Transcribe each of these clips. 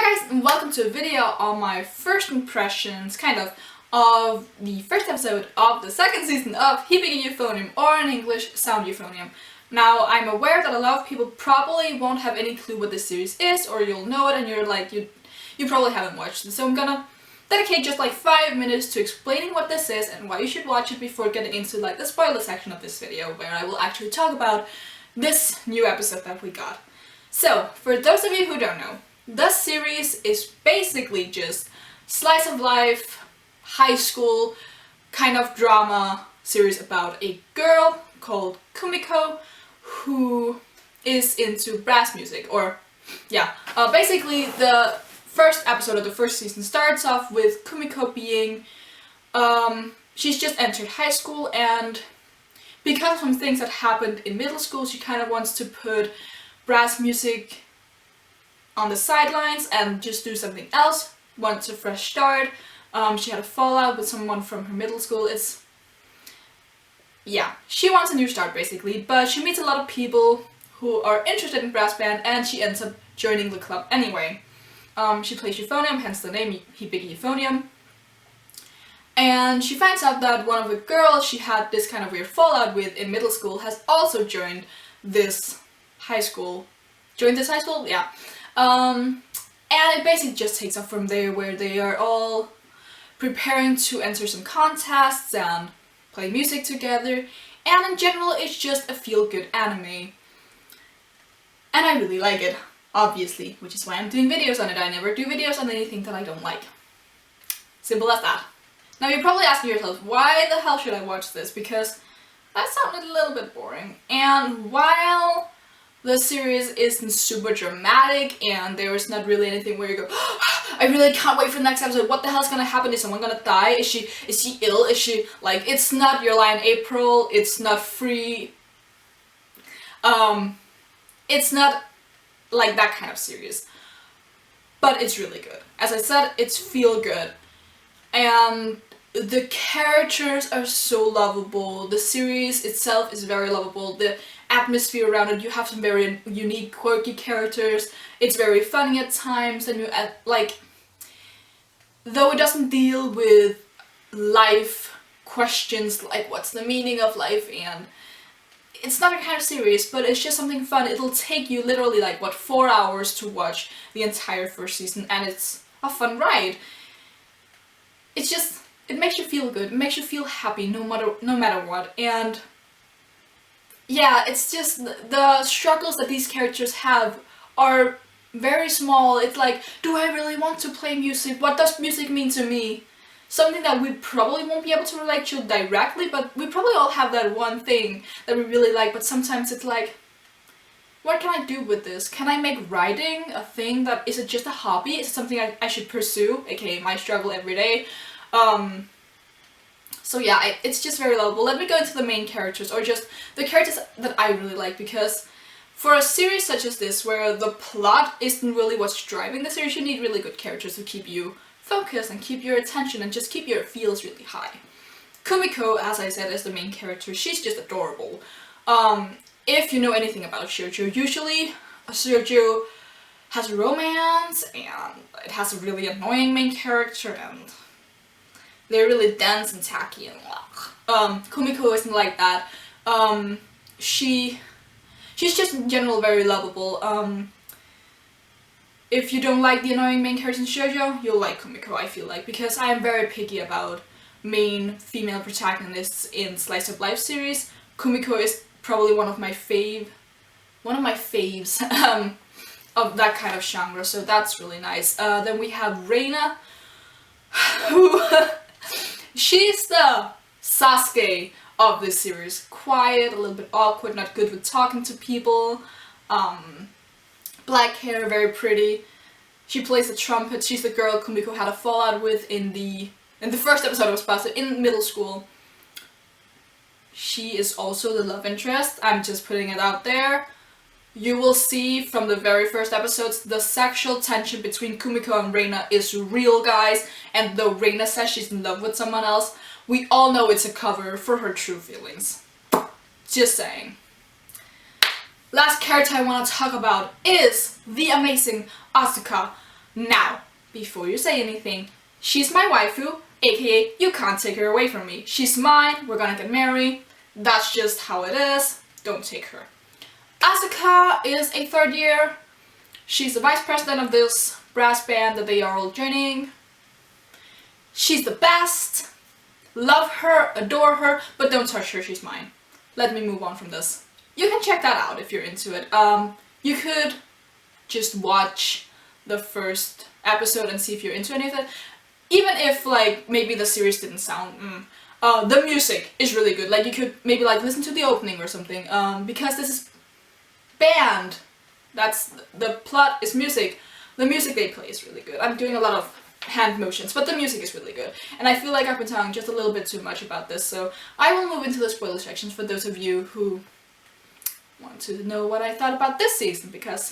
guys, and welcome to a video on my first impressions, of the first episode of the second season of Hibike Euphonium, or in English, Sound Euphonium. Now, I'm aware that a lot of people probably won't have any clue what this series is, or you'll know it and you're like, you probably haven't watched it, so I'm gonna dedicate just like 5 minutes to explaining what this is and why you should watch it before getting into like the spoiler section of this video, where I will actually talk about this new episode that we got. So, for those of you who don't know, this series is basically just slice of life, high school kind of drama series about a girl called Kumiko who is into brass music, basically the first episode of the first season starts off with Kumiko being, she's just entered high school, and because of some things that happened in middle school, she kind of wants to put brass music on the sidelines and just do something else, wants a fresh start. She had a fallout with someone from her middle school. She wants a new start basically, but she meets a lot of people who are interested in brass band and she ends up joining the club anyway. She plays Euphonium, hence the name Hibike Euphonium. And she finds out that one of the girls she had this kind of weird fallout with in middle school has also joined this high school. And it basically just takes off from there, where they are all preparing to enter some contests and play music together, and in general it's just a feel-good anime. And I really like it, obviously, which is why I'm doing videos on it. I never do videos on anything that I don't like. Simple as that. Now you're probably asking yourself, why the hell should I watch this? Because that sounded a little bit boring. And while the series isn't super dramatic and there is not really anything where you go, oh, I really can't wait for the next episode, what the hell's gonna happen? Is someone gonna die? Is she ill? Is she, like, it's not Your Lie in April, it's not Free, it's not like that kind of series, but it's really good. As I said, it's feel good, and the characters are so lovable, the series itself is very lovable, the atmosphere around it, you have some very unique, quirky characters, it's very funny at times, and though it doesn't deal with life questions like what's the meaning of life, and it's not a kind of series, but it's just something fun. It'll take you literally 4 hours to watch the entire first season, and it's a fun ride. It makes you feel good, it makes you feel happy no matter what, and yeah, it's just the struggles that these characters have are very small. It's like, do I really want to play music? What does music mean to me? Something that we probably won't be able to relate to directly, but we probably all have that one thing that we really like, but sometimes it's like, what can I do with this? Can I make writing a thing that is it just a hobby? Is it something I should pursue? aka my struggle every day. So yeah, it's just very lovable. Let me go into the main characters, or just the characters that I really like, because for a series such as this, where the plot isn't really what's driving the series, you need really good characters to keep you focused and keep your attention and just keep your feels really high. Kumiko, as I said, is the main character. She's just adorable. If you know anything about shoujo, usually a shoujo has a romance and it has a really annoying main character and they're really dense and tacky and Kumiko isn't like that. She's just in general very lovable. If you don't like the annoying main character in shoujo, you'll like Kumiko, I feel like, because I am very picky about main female protagonists in slice of life series. Kumiko is probably one of my faves of that kind of genre, so that's really nice. Then we have Reina, who she's the Sasuke of this series. Quiet, a little bit awkward, not good with talking to people. Black hair, very pretty. She plays the trumpet. She's the girl Kumiko had a fallout with in the first episode of Spasa in middle school. She is also the love interest. I'm just putting it out there. You will see from the very first episodes, the sexual tension between Kumiko and Reina is real, guys, and though Reina says she's in love with someone else, we all know it's a cover for her true feelings. Just saying. Last character I want to talk about is the amazing Asuka. Now, before you say anything, she's my waifu, aka you can't take her away from me. She's mine, we're gonna get married, that's just how it is, don't take her. Asuka is a third year. She's the vice president of this brass band that they are all joining. She's the best. Love her, adore her, but don't touch her, she's mine. Let me move on from this. You can check that out if you're into it. You could just watch the first episode and see if you're into any of it. Even if, like, maybe the series didn't sound the music is really good. Like, you could maybe, like, listen to the opening or something. Because this is band. That's the plot is music. The music they play is really good. I'm doing a lot of hand motions, but the music is really good. And I feel like I've been talking just a little bit too much about this, so I will move into the spoiler sections for those of you who want to know what I thought about this season, because...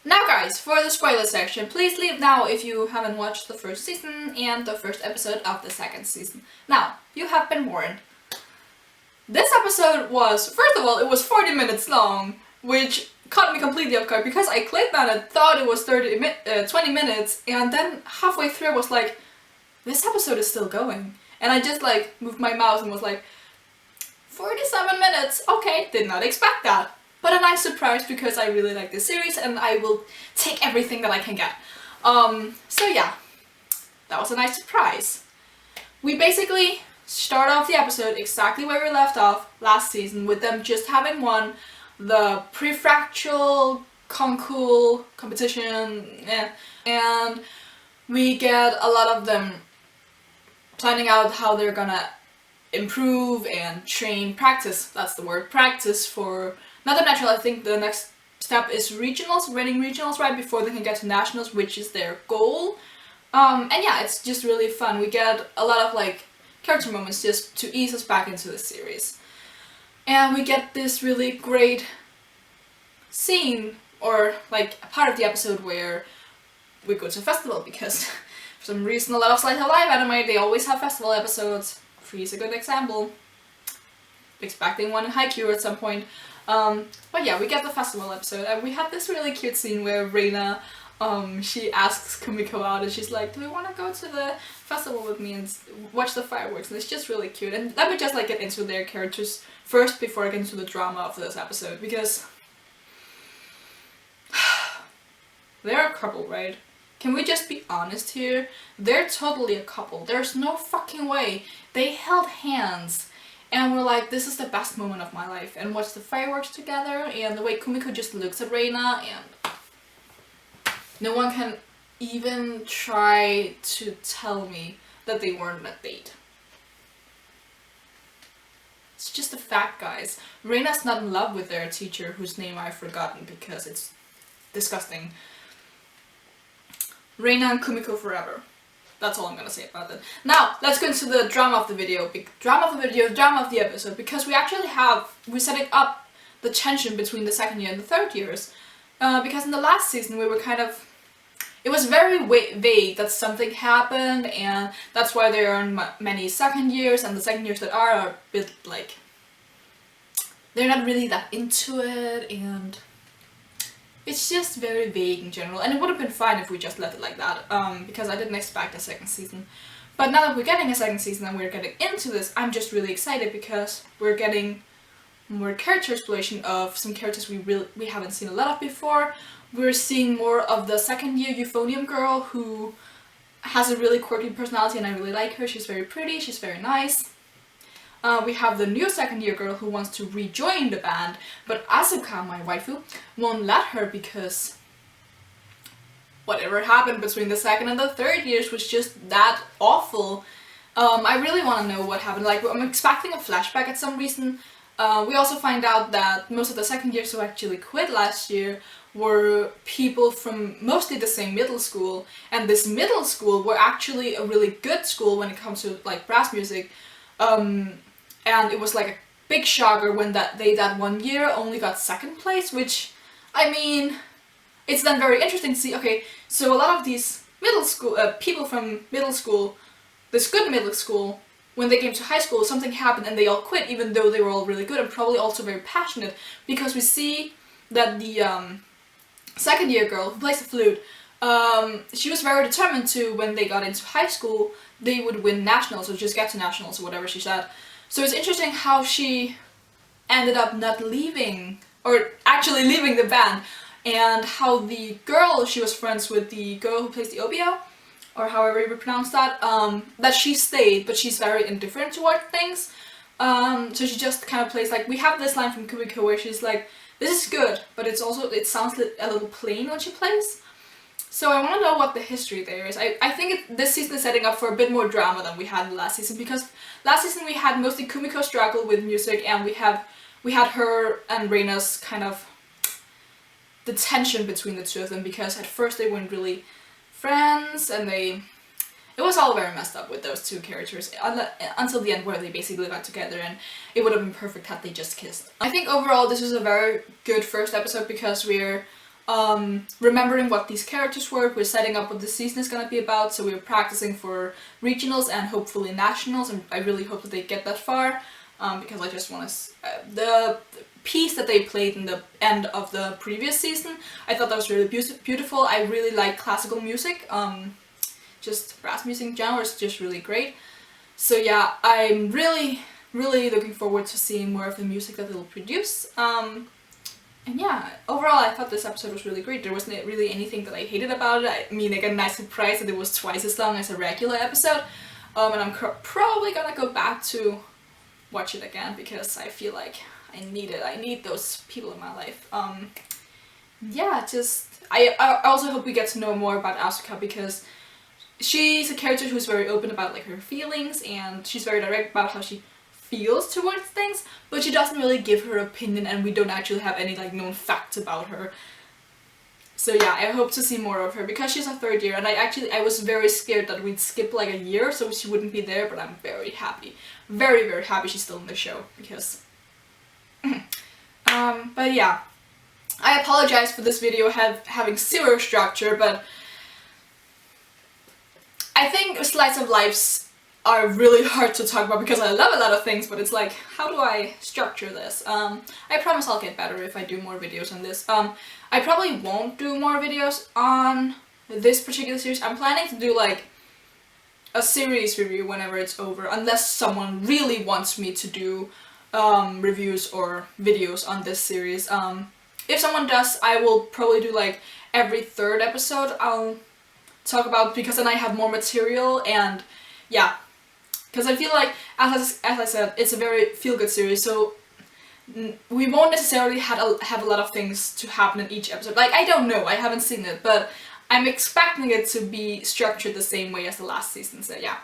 Now guys, for the spoiler section, please leave now if you haven't watched the first season and the first episode of the second season. Now, you have been warned. This episode was, first of all, it was 40 minutes long, which caught me completely off guard because I clicked on it, thought it was 20 minutes, and then halfway through I was like, this episode is still going. And I just like moved my mouse and was like, 47 minutes, okay, did not expect that. But a nice surprise because I really like this series and I will take everything that I can get. So yeah, that was a nice surprise. We basically start off the episode exactly where we left off last season, with them just having won the prefectural concours competition, and we get a lot of them planning out how they're gonna improve and train, practice, that's the word, practice for not the natural. I think the next step is regionals, winning regionals right before they can get to nationals, which is their goal. And yeah, it's just really fun. We get a lot of like character moments just to ease us back into the series. And we get this really great scene, or like a part of the episode where we go to a festival, because for some reason a lot of Slice of Life anime, they always have festival episodes. Free's a good example. Expecting one in Haikyuu at some point. But yeah, we get the festival episode, and we had this really cute scene where Reina, she asks Kumiko out and she's like, do we want to go to the festival with me and watch the fireworks? And it's just really cute. And let me just like get into their characters first before I get into the drama of this episode, because they're a couple, right? Can we just be honest here? They're totally a couple. There's no fucking way. They held hands and we're like, this is the best moment of my life, and watch the fireworks together, and the way Kumiko just looks at Reina, and no one can even try to tell me that they weren't on a date. It's just a fact, guys. Reina's not in love with their teacher, whose name I've forgotten because it's disgusting. Reina and Kumiko forever. That's all I'm gonna say about that. Now, let's go into the drama of the video. Drama of the episode, because we're setting up the tension between the second year and the third years. Because in the last season we were kind of... It was very vague that something happened, and that's why there are many second years, and the second years that are a bit like... They're not really that into it, and... It's just very vague in general, and it would have been fine if we just let it like that, because I didn't expect a second season. But now that we're getting a second season and we're getting into this, I'm just really excited because we're getting more character exploration of some characters we haven't seen a lot of before. We're seeing more of the second year Euphonium girl, who has a really quirky personality and I really like her. She's very pretty, she's very nice. We have the new second year girl who wants to rejoin the band, but Asuka, my waifu, won't let her because whatever happened between the second and the third years was just that awful. I really want to know what happened. Like, I'm expecting a flashback at some reason. We also find out that most of the second years who actually quit last year were people from mostly the same middle school, and this middle school were actually a really good school when it comes to like brass music. And it was like a big shocker when that 1 year only got second place, which, I mean, it's then very interesting to see, okay, so a lot of these middle school, people from middle school, this good middle school, when they came to high school, something happened and they all quit, even though they were all really good and probably also very passionate, because we see that the second year girl who plays the flute, she was very determined to, when they got into high school, they would win nationals or just get to nationals or whatever she said. So it's interesting how she ended up not leaving, or actually leaving the band, and how the girl she was friends with, the girl who plays the OBO, or however you would pronounce that, that she stayed, but she's very indifferent toward things. So she just kind of plays, like, we have this line from Hibike where she's like, this is good, but it sounds a little plain when she plays. So I want to know what the history there is. I think this season is setting up for a bit more drama than we had last season, because last season we had mostly Kumiko struggle with music, and we had her and Reina's kind of the tension between the two of them, because at first they weren't really friends, and it was all very messed up with those two characters until the end, where they basically got together, and it would have been perfect had they just kissed. I think overall this was a very good first episode, because we're remembering what these characters were, we're setting up what the season is gonna be about, so we're practicing for regionals and hopefully nationals, and I really hope that they get that far, because I just want to... the piece that they played in the end of the previous season, I thought that was really beautiful. I really like classical music, just brass music in general is just really great. So yeah, I'm really looking forward to seeing more of the music that they'll produce. And yeah, overall I thought this episode was really great. There wasn't really anything that I hated about it. I mean, I got a nice surprise that it was twice as long as a regular episode. And I'm probably gonna go back to watch it again, because I feel like I need it. I need those people in my life. Yeah, I also hope we get to know more about Asuka, because she's a character who's very open about, like, her feelings, and she's very direct about how she feels towards things, but she doesn't really give her opinion, and we don't actually have any, like, known facts about her. So yeah, I hope to see more of her, because she's a third year, and I was very scared that we'd skip like a year so she wouldn't be there, but I'm very happy. Very happy she's still in the show, because... but yeah, I apologize for this video having zero structure, but I think slice of lives are really hard to talk about, because I love a lot of things, but it's like, how do I structure this? I promise I'll get better if I do more videos on this. I probably won't do more videos on this particular series. I'm planning to do like a series review whenever it's over, unless someone really wants me to do reviews or videos on this series. If someone does, I will probably do like every third episode I'll talk about, because then I have more material, and yeah. Because I feel like, as I said, it's a very feel-good series, so we won't necessarily have a lot of things to happen in each episode. Like, I don't know, I haven't seen it, but I'm expecting it to be structured the same way as the last season, so yeah.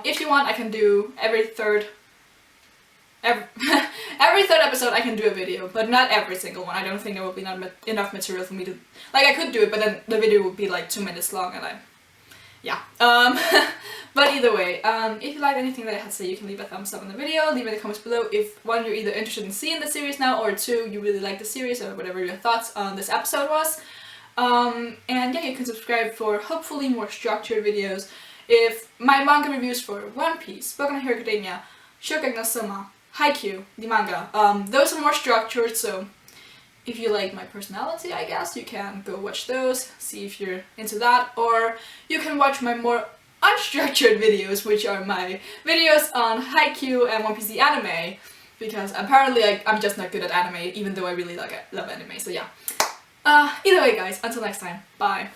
If you want, I can do every third episode I can do a video, but not every single one. I don't think there will be enough material for me to... Like, I could do it, but then the video would be like 2 minutes long, and yeah. But either way, if you like anything that I had to say, you can leave a thumbs up on the video, leave in the comments below if, one, you're either interested in seeing the series now, or two, you really like the series, or whatever your thoughts on this episode was. And yeah, you can subscribe for hopefully more structured videos. If my manga reviews for One Piece, Boku no Hero Academia, Shokugeki no Soma, Haikyuu, the manga, those are more structured, so if you like my personality, I guess, you can go watch those, see if you're into that, or you can watch my more unstructured videos, which are my videos on Haikyuu and One Piece the anime, because apparently I'm just not good at anime, even though I really love anime, so yeah. Either way guys, until next time, bye.